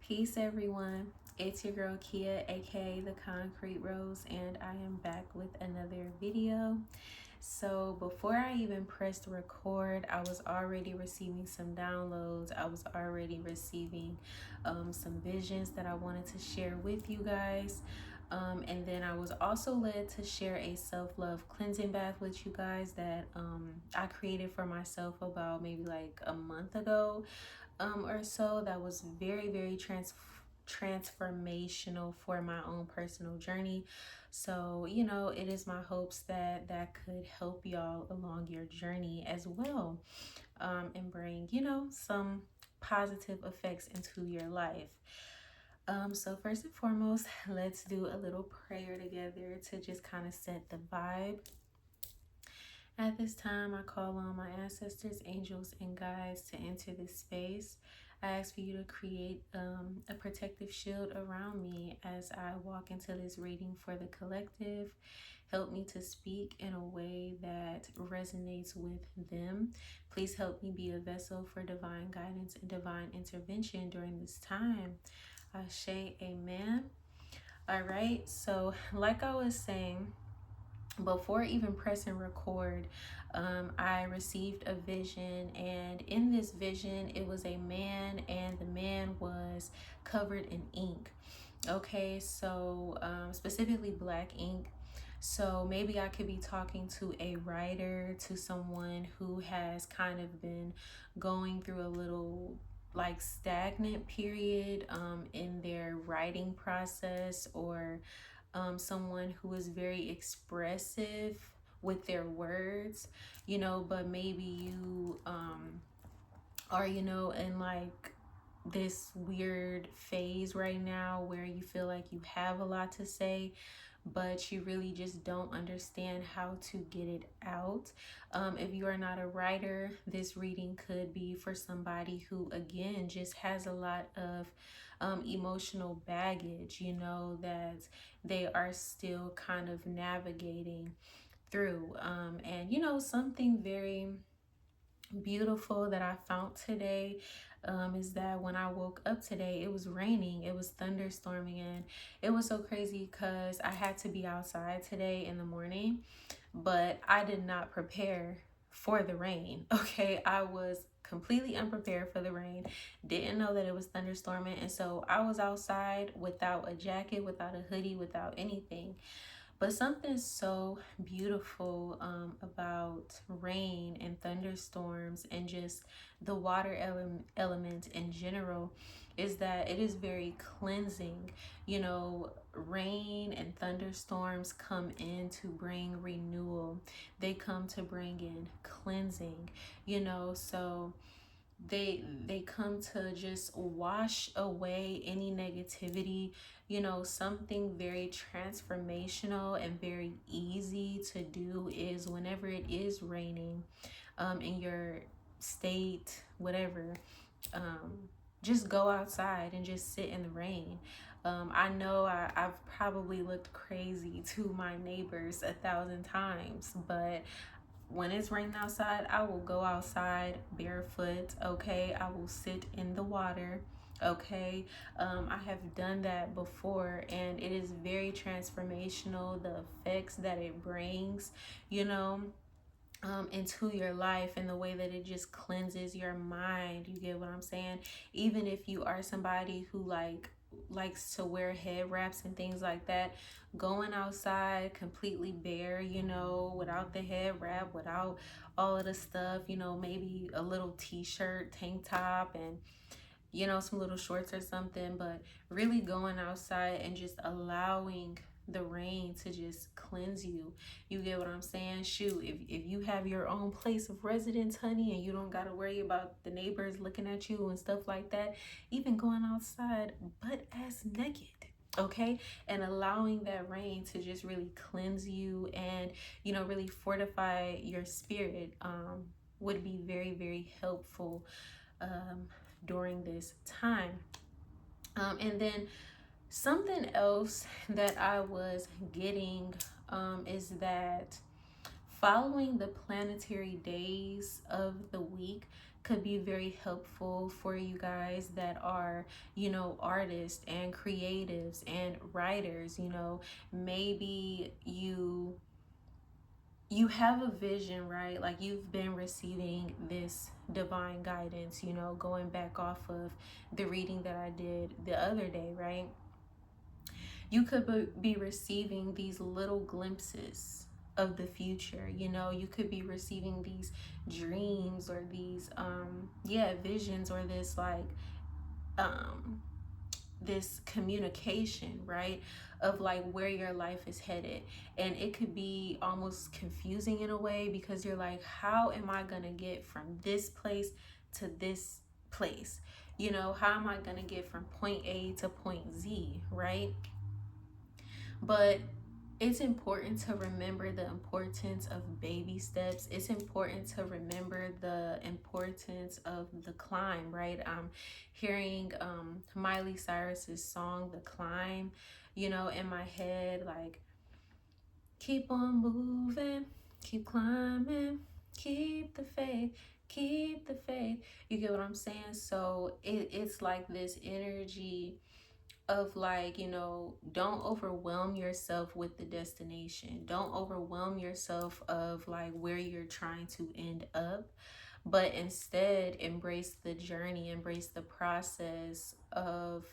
Peace, everyone. It's your girl Kia, aka the Concrete Rose, and I am back with another video. So, before I even pressed record, I was already receiving some downloads. I was already receiving some visions that I wanted to share with you guys. And then I was also led to share a self-love cleansing bath with you guys that I created for myself about maybe like a month ago or so. That was very transformational for my own personal journey. So, it is my hopes that that could help y'all along your journey as well, and bring, some positive effects into your life. So first and foremost, let's do a little prayer together to just kind of set the vibe. At this time, I call on my ancestors, angels, and guides to enter this space. I ask for you to create a protective shield around me as I walk into this reading for the collective. Help me to speak in a way that resonates with them. Please help me be a vessel for divine guidance and divine intervention during this time. Ashe, amen. All right, so like I was saying, before even pressing record, I received a vision, and in this vision, it was a man, and the man was covered in ink. Okay, so specifically black ink. So maybe I could be talking to a writer, to someone who has kind of been going through a little like stagnant period in their writing process, or someone who is very expressive with their words, but maybe you are, in like this weird phase right now where you feel like you have a lot to say, but you really just don't understand how to get it out. If you are not a writer, this reading could be for somebody who, again, just has a lot of emotional baggage, that they are still kind of navigating through. And, something very beautiful that I found today is that when I woke up today, it was raining, it was thunderstorming, and it was so crazy because I had to be outside today in the morning, but I did not prepare for the rain. Okay, I was completely unprepared for the rain, didn't know that it was thunderstorming, and so I was outside without a jacket, without a hoodie, without anything. But something so beautiful about rain and thunderstorms and just the water element in general is that it is very cleansing. Rain and thunderstorms come in to bring renewal. They come to bring in cleansing, so they come to just wash away any negativity. Something very transformational and very easy to do is whenever it is raining in your state, whatever, just go outside and just sit in the rain. I know I've probably looked crazy to my neighbors 1,000 times, but when it's raining outside, I will go outside barefoot. Okay, I will sit in the water. Okay, I have done that before, and it is very transformational, the effects that it brings, into your life, and the way that it just cleanses your mind. You get what I'm saying? Even if you are somebody who likes to wear head wraps and things like that, going outside completely bare, without the head wrap, without all of the stuff, maybe a little t-shirt, tank top, and some little shorts or something, but really going outside and just allowing the rain to just cleanse you. You get what I'm saying? Shoot, if you have your own place of residence, honey, and you don't got to worry about the neighbors looking at you and stuff like that, even going outside butt ass naked, okay, and allowing that rain to just really cleanse you and really fortify your spirit would be very helpful during this time. And then something else that I was getting is that following the planetary days of the week, could be very helpful for you guys that are, artists and creatives and writers. Maybe you have a vision, right? Like you've been receiving this divine guidance, going back off of the reading that I did the other day, right? You could be receiving these little glimpses of the future. You could be receiving these dreams or these visions, or this like um this communication, right, of like where your life is headed. And it could be almost confusing in a way, because you're like, how am I going to get from this place to this place? How am I going to get from point A to point Z, right? But it's important to remember the importance of baby steps. It's important to remember the importance of the climb, right? I'm hearing Miley Cyrus's song, The Climb, in my head, like, keep on moving, keep climbing, keep the faith, keep the faith. You get what I'm saying? So it's like this energy of like, don't overwhelm yourself with the destination. Don't overwhelm yourself of like where you're trying to end up, but instead embrace the journey, embrace the process of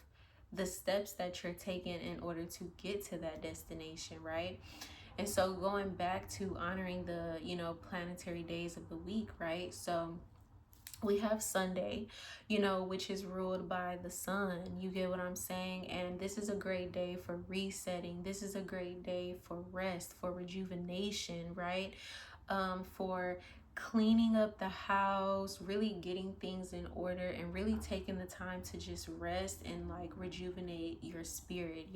the steps that you're taking in order to get to that destination, right? And so going back to honoring the, planetary days of the week, right? So we have Sunday, which is ruled by the sun. You get what I'm saying? And this is a great day for resetting. This is a great day for rest, for rejuvenation, right? For cleaning up the house, really getting things in order, and really taking the time to just rest and like rejuvenate your spirit.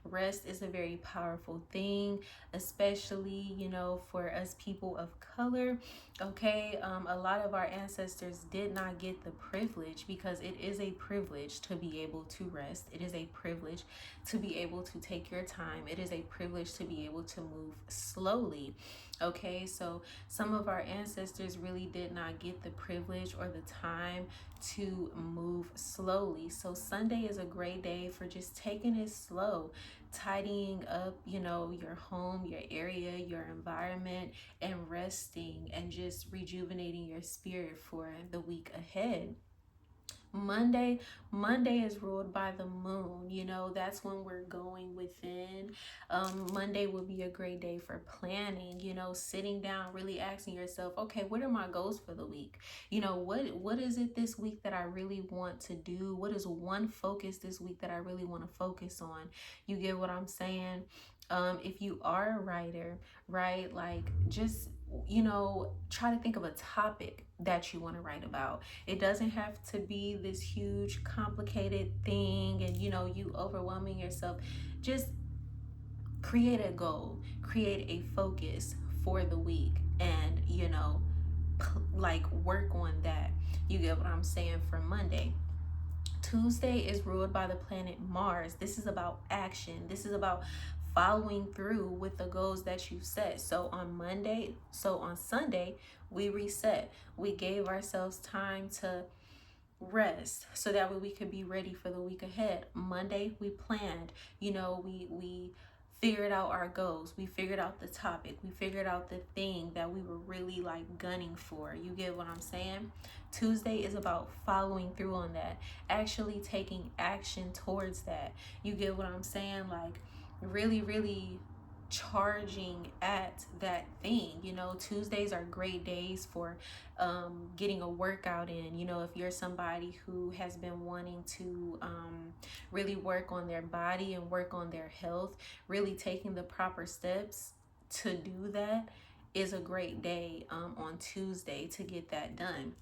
Rest is a very powerful thing, especially, for us people of color. Okay, a lot of our ancestors did not get the privilege, because it is a privilege to be able to rest. It is a privilege to be able to take your time. It is a privilege to be able to move slowly. Okay, so some of our ancestors really did not get the privilege or the time to move slowly. So Sunday is a great day for just taking it slow, tidying up, your home, your area, your environment, and resting and just rejuvenating your spirit for the week ahead. Monday is ruled by the moon. That's when we're going within. Monday will be a great day for planning, sitting down, really asking yourself, okay, what are my goals for the week? What is it this week that I really want to do? What is one focus this week that I really want to focus on? You get what I'm saying? If you are a writer, right, like just try to think of a topic that you want to write about. It doesn't have to be this huge complicated thing and you overwhelming yourself. Just create a goal, create a focus for the week, and like work on that. You get what I'm saying? For Monday. Tuesday is ruled by the planet Mars. This is about action. This is about following through with the goals that you set. So on Sunday, we reset. We gave ourselves time to rest so that way we could be ready for the week ahead. Monday, we planned. We figured out our goals. We figured out the topic. We figured out the thing that we were really like gunning for. You get what I'm saying? Tuesday is about following through on that, actually taking action towards that. You get what I'm saying? Like really, really charging at that thing. Tuesdays are great days for getting a workout in. If you're somebody who has been wanting to really work on their body and work on their health, really taking the proper steps to do that is a great day on Tuesday to get that done.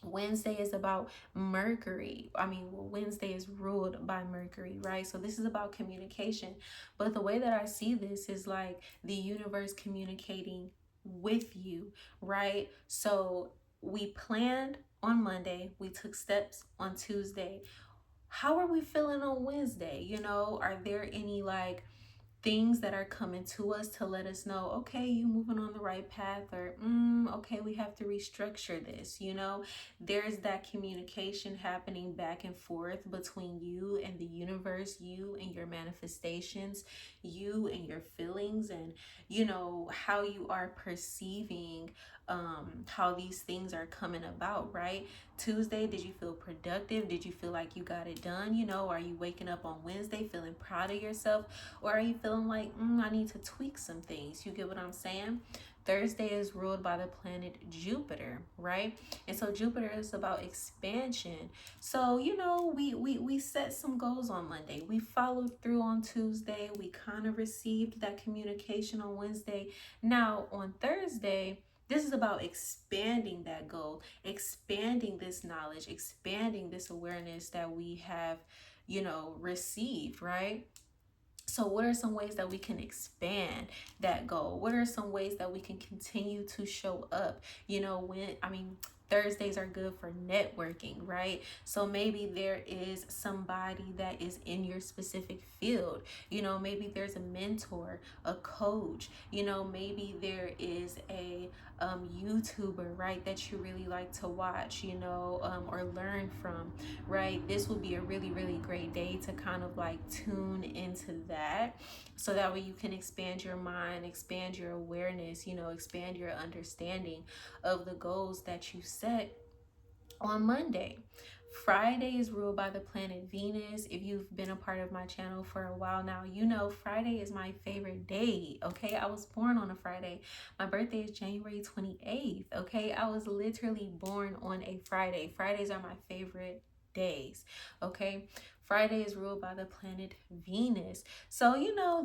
Wednesday is about Mercury. Wednesday is ruled by Mercury, right? So this is about communication. But the way that I see this is like the universe communicating with you, right? So we planned on Monday, we took steps on Tuesday. How are we feeling on Wednesday? Are there any like things that are coming to us to let us know, okay, you moving on the right path, or okay, we have to restructure this. There's that communication happening back and forth between you and the universe, you and your manifestations, you and your feelings, and how you are perceiving how these things are coming about, right? Tuesday, did you feel productive? Did you feel like you got it done? Are you waking up on Wednesday feeling proud of yourself? Or are you feeling like, I need to tweak some things? You get what I'm saying? Thursday is ruled by the planet Jupiter, right? And so Jupiter is about expansion. So, we set some goals on Monday. We followed through on Tuesday. We kind of received that communication on Wednesday. Now, on Thursday, this is about expanding that goal, expanding this knowledge, expanding this awareness that we have, received, right? So what are some ways that we can expand that goal? What are some ways that we can continue to show up? Thursdays are good for networking, right? So maybe there is somebody that is in your specific field. Maybe there's a mentor, a coach. Maybe there is a YouTuber, right, that you really like to watch, or learn from, right? This would be a really, really great day to kind of like tune into that, so that way you can expand your mind, expand your awareness, expand your understanding of the goals that you set on Monday. Friday is ruled by the planet Venus. If you've been a part of my channel for a while now, Friday is my favorite day. Okay, I was born on a Friday. My birthday is January 28th. Okay, I was literally born on a Friday. Fridays are my favorite days. Okay, Friday is ruled by the planet Venus. So,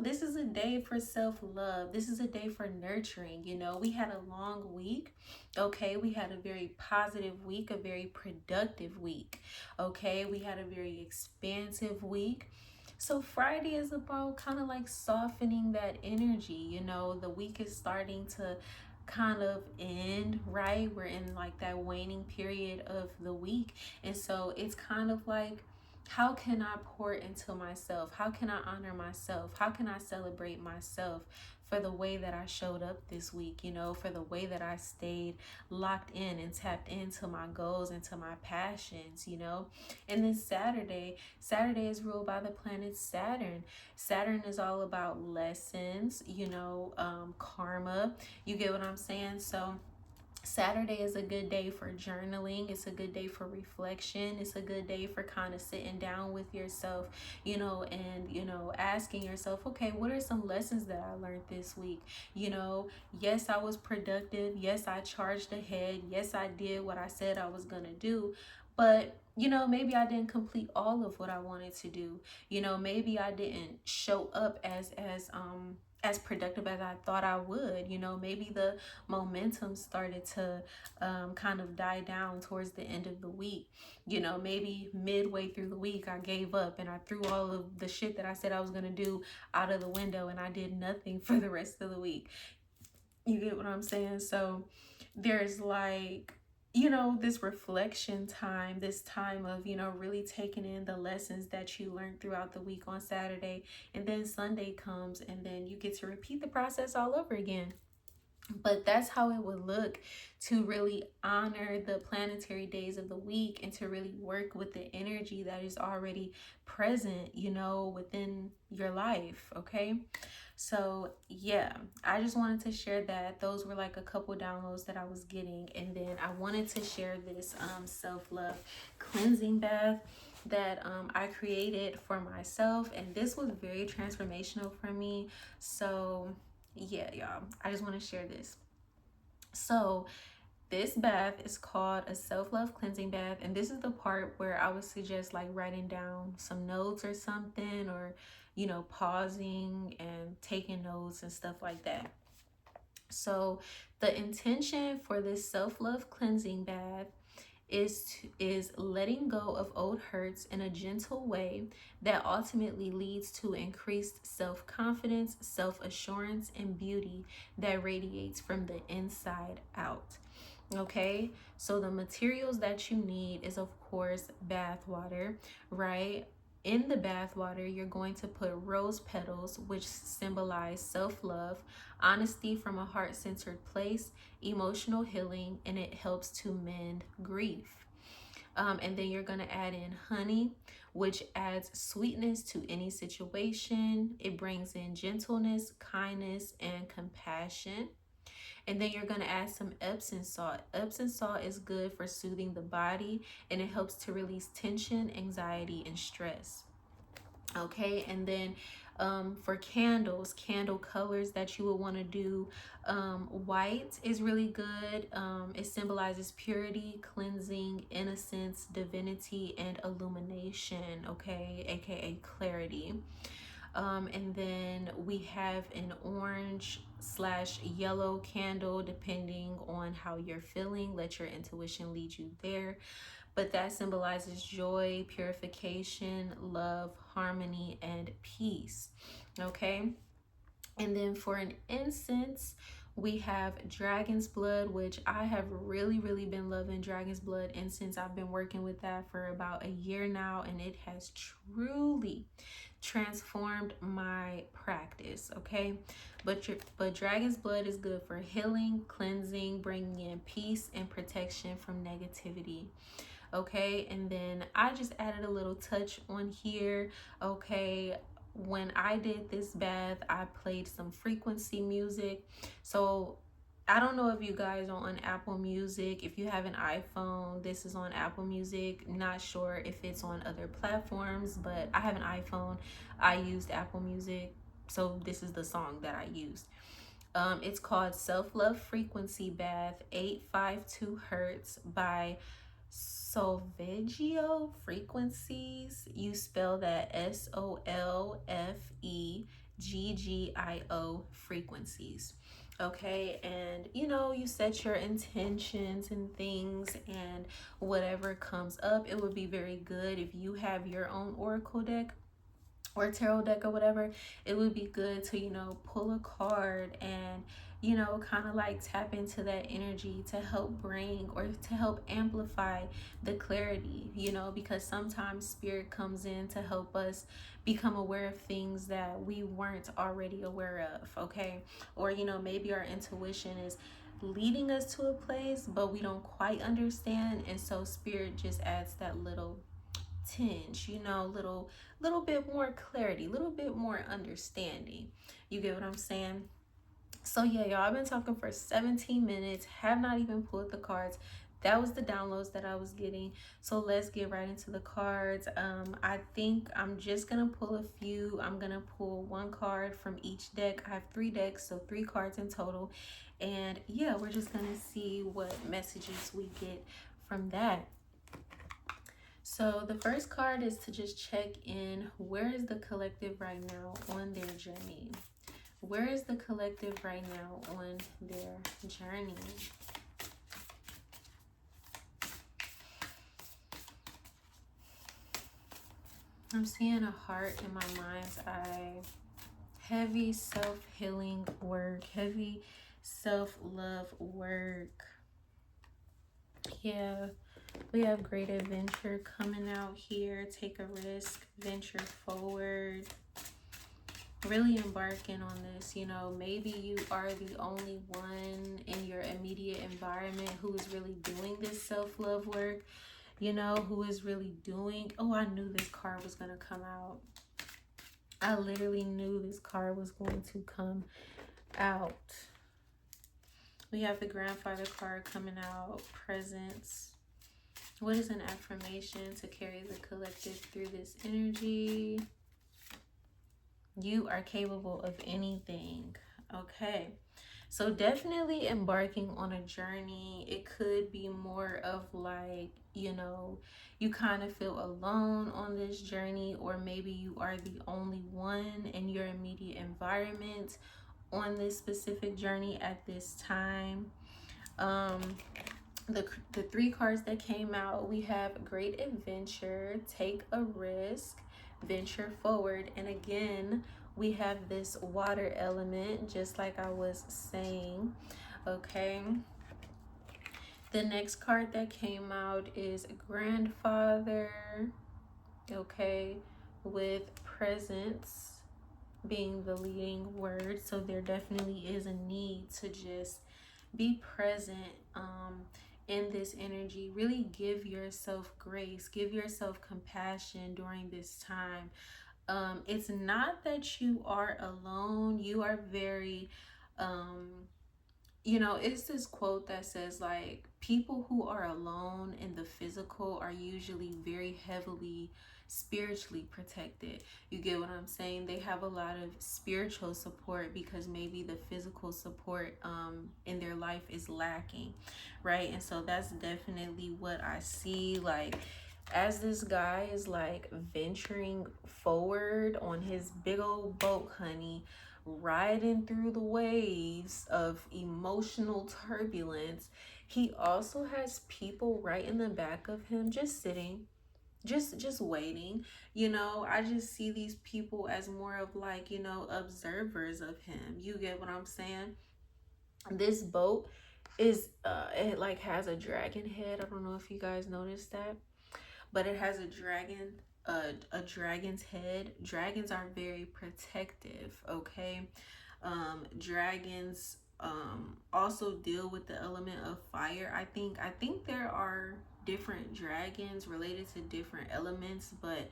this is a day for self-love. This is a day for nurturing. We had a long week. Okay, we had a very positive week, a very productive week. Okay, we had a very expansive week. So Friday is about kind of like softening that energy. The week is starting to kind of end, right? We're in like that waning period of the week. And so it's kind of like, how can I pour into myself? How can I honor myself? How can I celebrate myself for the way that I showed up this week, for the way that I stayed locked in and tapped into my goals and to my passions, And then Saturday is ruled by the planet Saturn. Saturn is all about lessons, karma. You get what I'm saying? So Saturday is a good day for journaling. It's a good day for reflection. It's a good day for kind of sitting down with yourself, and, asking yourself, okay, what are some lessons that I learned this week? Yes, I was productive. Yes, I charged ahead. Yes, I did what I said I was going to do. But, maybe I didn't complete all of what I wanted to do. Maybe I didn't show up as productive as I thought I would. Maybe the momentum started to kind of die down towards the end of the week. Maybe midway through the week I gave up and I threw all of the shit that I said I was going to do out of the window, and I did nothing for the rest of the week. You get what I'm saying? So there's like, this reflection time, this time of, really taking in the lessons that you learned throughout the week on Saturday. And then Sunday comes and then you get to repeat the process all over again. But that's how it would look to really honor the planetary days of the week and to really work with the energy that is already present, within your life. Okay. So yeah, I just wanted to share that. Those were like a couple downloads that I was getting. And then I wanted to share this self-love cleansing bath that I created for myself. And this was very transformational for me. So yeah, y'all, I just want to share this. So this bath is called a self-love cleansing bath, and this is the part where I would suggest like writing down some notes or something, or pausing and taking notes and stuff like that. So the intention for this self-love cleansing bath is letting go of old hurts in a gentle way that ultimately leads to increased self-confidence, self-assurance, and beauty that radiates from the inside out. Okay, so the materials that you need is, of course, bath water, right? In the bath water, you're going to put rose petals, which symbolize self-love, honesty from a heart-centered place, emotional healing, and it helps to mend grief. And then you're going to add in honey, which adds sweetness to any situation. It brings in gentleness, kindness, and compassion. And then you're going to add some Epsom salt. Epsom salt is good for soothing the body, and it helps to release tension, anxiety, and stress. Okay, and then for candles, candle colors that you would want to do, white is really good. It symbolizes purity, cleansing, innocence, divinity, and illumination. Okay, aka clarity. And then we have an orange/yellow candle, depending on how you're feeling. Let your intuition lead you there. But that symbolizes joy, purification, love, harmony, and peace. Okay. And then for an incense, we have dragon's blood, which I have really been loving dragon's blood incense. I've been working with that for about a year now, and it has truly transformed my practice. Okay, but dragon's blood is good for healing, cleansing, bringing in peace and protection from negativity. Okay, and then I just added a little touch on here. Okay, when I did this bath, I played some frequency music. So I don't know if you guys are on Apple Music. If you have an iPhone, this is on Apple Music. Not sure if it's on other platforms, but I have an iPhone. I used Apple Music, so this is the song that I used. It's called Self-Love Frequency Bath 852 Hertz by Solfeggio Frequencies. You spell that Solfeggio Frequencies. Okay, and you set your intentions and things, and whatever comes up, it would be very good if you have your own oracle deck or tarot deck or whatever. It would be good to pull a card and kind of like tap into that energy to help bring or to help amplify the clarity, because sometimes spirit comes in to help us become aware of things that we weren't already aware of. Okay, or maybe our intuition is leading us to a place but we don't quite understand, and so spirit just adds that little tinge, little bit more clarity, little bit more understanding. You get what I'm saying? So yeah, y'all, I've been talking for 17 minutes, have not even pulled the cards. That was the downloads that I was getting. So let's get right into the cards. I think I'm just gonna pull a few. I'm gonna pull one card from each deck. I have 3 decks, so 3 cards in total. And yeah, we're just gonna see what messages we get from that. So the first card is to just check in. Where is the collective right now on their journey? Where is the collective right now on their journey? I'm seeing a heart in my mind's eye. Heavy self-healing work. Heavy self-love work. Yeah. We have great adventure coming out here. Take a risk, venture forward, really embarking on this. Maybe you are the only one in your immediate environment who is really doing this self-love work, who is really doing. Oh, I knew this card was going to come out. I literally knew this card was going to come out. We have the grandfather card coming out, presence. What is an affirmation to carry the collective through this energy? You are capable of anything. Okay. So definitely embarking on a journey. It could be more of like, you kind of feel alone on this journey, or maybe you are the only one in your immediate environment on this specific journey at this time. The 3 cards that came out, we have great adventure, take a risk, venture forward, and again we have this water element, just like I was saying. Okay, the next card that came out is grandfather. Okay, with presence being the leading word. So there definitely is a need to just be present in this energy. Really give yourself grace, give yourself compassion during this time. It's not that you are alone. You are very it's this quote that says, like, people who are alone in the physical are usually very heavily spiritually protected. You get what I'm saying? They have a lot of spiritual support because maybe the physical support in their life is lacking, right? And so that's definitely what I see. Like, as this guy is like venturing forward on his big old boat, honey, riding through the waves of emotional turbulence, he also has people right in the back of him just sitting, just waiting. I just see these people as more of like, observers of him. You get what I'm saying? This boat is it like has a dragon head. I don't know if you guys noticed that, but it has a dragon's head. Dragons are very protective, okay? Dragons also deal with the element of fire. I think there are different dragons related to different elements, but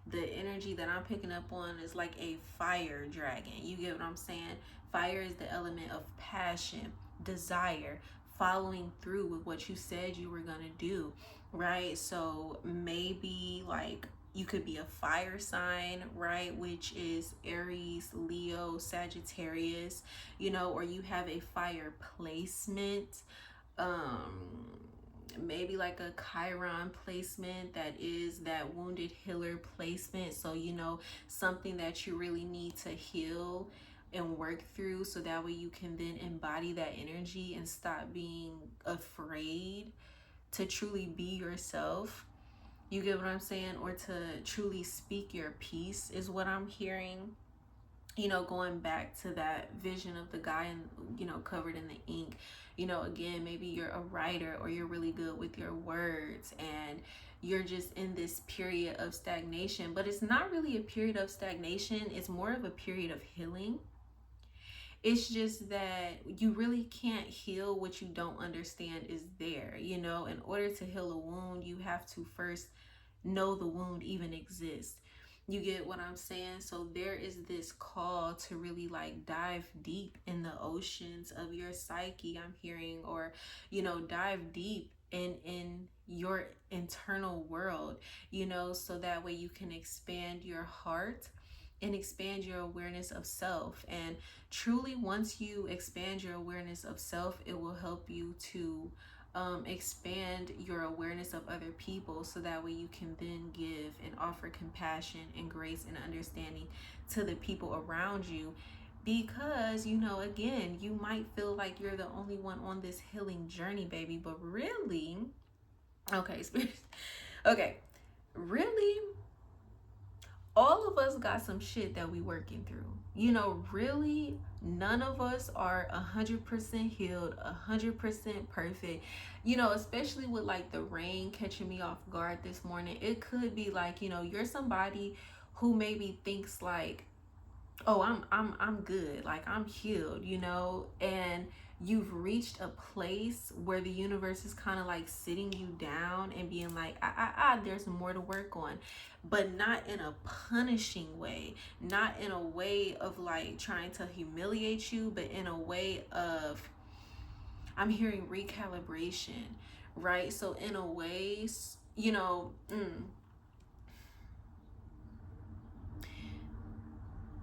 the energy that I'm picking up on is like a fire dragon. You get what I'm saying? Fire is the element of passion, desire, following through with what you said you were going to do, right? So maybe like you could be a fire sign, right? Which is Aries, Leo, Sagittarius, or you have a fire placement. Maybe like a Chiron placement, that is that wounded healer placement. So, something that you really need to heal and work through, so that way you can then embody that energy and stop being afraid to truly be yourself. You get what I'm saying? Or to truly speak your piece is what I'm hearing. Going back to that vision of the guy and, covered in the ink. Again, maybe you're a writer or you're really good with your words and you're just in this period of stagnation, but it's not really a period of stagnation. It's more of a period of healing. It's just that you really can't heal what you don't understand is there. In order to heal a wound, you have to first know the wound even exists. You get what I'm saying? So there is this call to really like dive deep in the oceans of your psyche, I'm hearing, or dive deep in your internal world, so that way you can expand your heart and expand your awareness of self. And truly, once you expand your awareness of self, it will help you to expand your awareness of other people, so that way you can then give and offer compassion and grace and understanding to the people around you. Because, again, you might feel like you're the only one on this healing journey, baby, but really, okay, okay, really, all of us got some shit that we working through. Really, none of us are 100% healed, 100% perfect. Especially with like the rain catching me off guard this morning. It could be like, you're somebody who maybe thinks like, oh, I'm good, like I'm healed, and you've reached a place where the universe is kind of like sitting you down and being like, there's more to work on, but not in a punishing way, not in a way of like trying to humiliate you, but in a way of, I'm hearing recalibration, right? So in a way,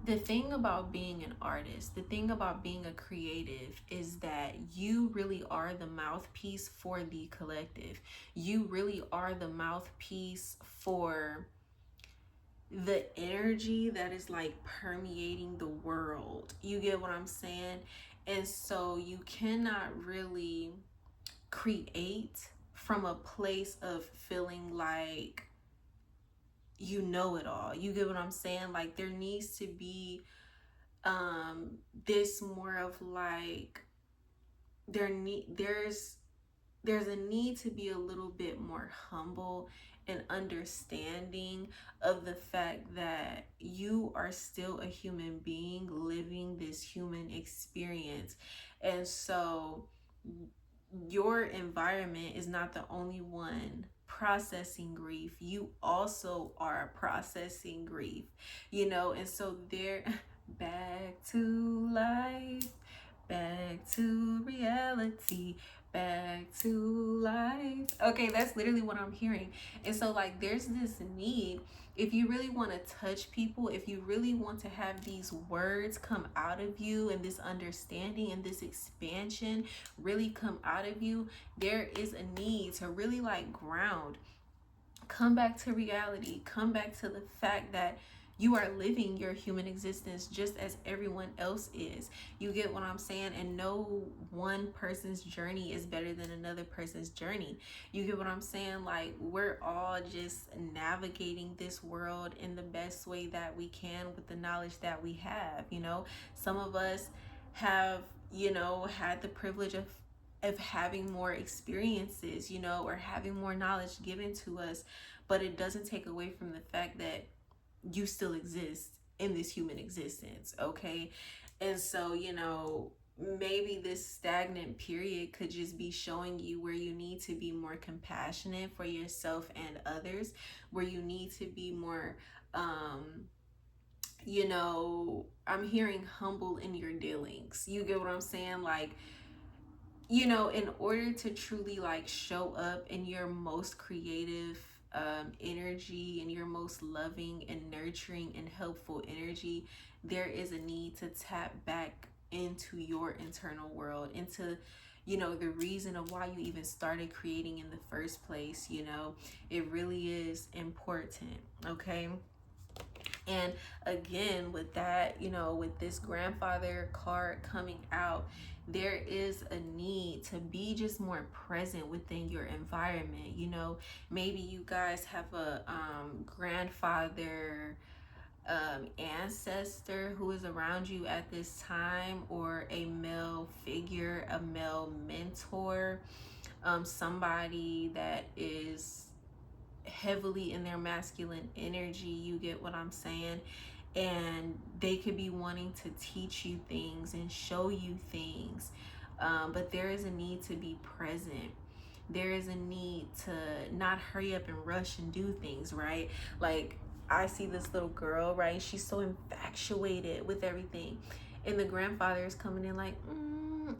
the thing about being an artist, the thing about being a creative is that you really are the mouthpiece for the collective. You really are the mouthpiece for the energy that is like permeating the world. You get what I'm saying? And so you cannot really create from a place of feeling like you know it all. You get what I'm saying? Like there needs to be this more of like there's a need to be a little bit more humble an understanding of the fact that you are still a human being living this human experience. And so your environment is not the only one processing grief. You also are processing grief, you know, and so there, back to life, back to reality, back to life. Okay, that's literally what I'm hearing. And so, like, there's this need, if you really want to touch people, if you really want to have these words come out of you and this understanding and this expansion really come out of you, there is a need to really like ground, come back to reality, come back to the fact that you are living your human existence just as everyone else is. You get what I'm saying? And no one person's journey is better than another person's journey. You get what I'm saying? Like, we're all just navigating this world in the best way that we can with the knowledge that we have. You know, some of us have, you know, had the privilege of having more experiences, you know, or having more knowledge given to us, but it doesn't take away from the fact that you still exist in this human existence, okay? And so, you know, maybe this stagnant period could just be showing you where you need to be more compassionate for yourself and others, where you need to be more you know, I'm hearing humble in your dealings. You get what I'm saying? Like, you know, in order to truly like show up in your most creative energy and your most loving and nurturing and helpful energy, there is a need to tap back into your internal world, into, you know, the reason of why you even started creating in the first place. You know, it really is important, okay? And again, with that, you know, with this grandfather card coming out, there is a need to be just more present within your environment. You know, maybe you guys have a grandfather ancestor who is around you at this time, or a male figure, a male mentor, somebody that is heavily in their masculine energy. You get what I'm saying? And they could be wanting to teach you things and show you things, but there is a need to be present. There is a need to not hurry up and rush and do things, right? Like, I see this little girl, right? She's so infatuated with everything, and the grandfather is coming in like,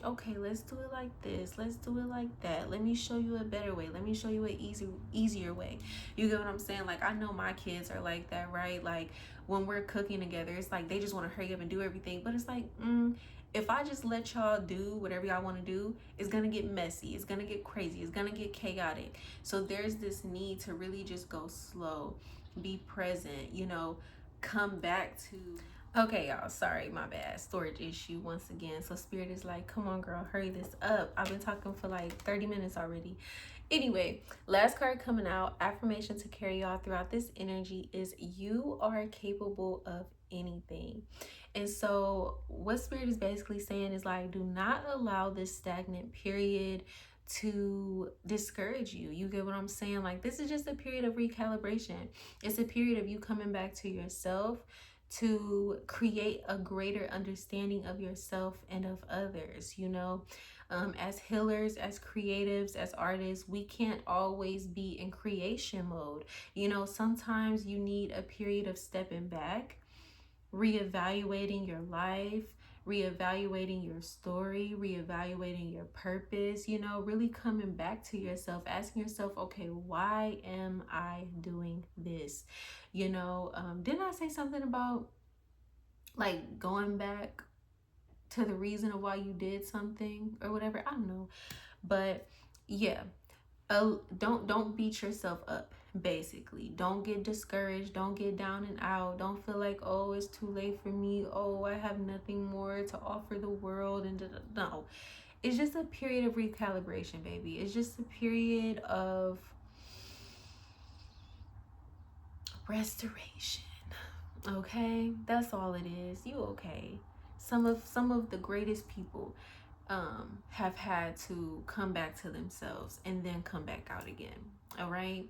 okay, let's do it like this, let's do it like that, let me show you a better way, let me show you an easier way. You get what I'm saying? Like, I know my kids are like that, right? Like, when we're cooking together, it's like they just want to hurry up and do everything, but it's like, if I just let y'all do whatever y'all want to do, it's gonna get messy, it's gonna get crazy, it's gonna get chaotic. So there's this need to really just go slow, be present, you know, come back to, okay, y'all, sorry, my bad, storage issue once again. So spirit is like, come on girl, hurry this up, I've been talking for like 30 minutes already. Anyway, last card coming out, affirmation to carry y'all throughout this energy is, you are capable of anything. And so what spirit is basically saying is like, do not allow this stagnant period to discourage you. You get what I'm saying? Like, this is just a period of recalibration. It's a period of you coming back to yourself to create a greater understanding of yourself and of others. You know, as healers, as creatives, as artists, we can't always be in creation mode. You know, sometimes you need a period of stepping back, reevaluating your life, reevaluating your story, reevaluating your purpose, you know, really coming back to yourself, asking yourself, okay, why am I doing this? You know, didn't I say something about like going back to the reason of why you did something or whatever? I don't know. But yeah, don't beat yourself up. Basically, don't get discouraged, don't get down and out, don't feel like, oh, it's too late for me, oh, I have nothing more to offer the world, and no, it's just a period of recalibration, baby. It's just a period of restoration. Okay, that's all it is. You okay? Some of the greatest people have had to come back to themselves and then come back out again. All right.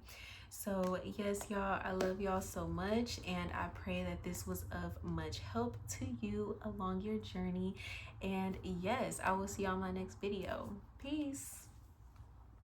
So yes, y'all, I love y'all so much, and I pray that this was of much help to you along your journey. And yes, I will see y'all in my next video. Peace.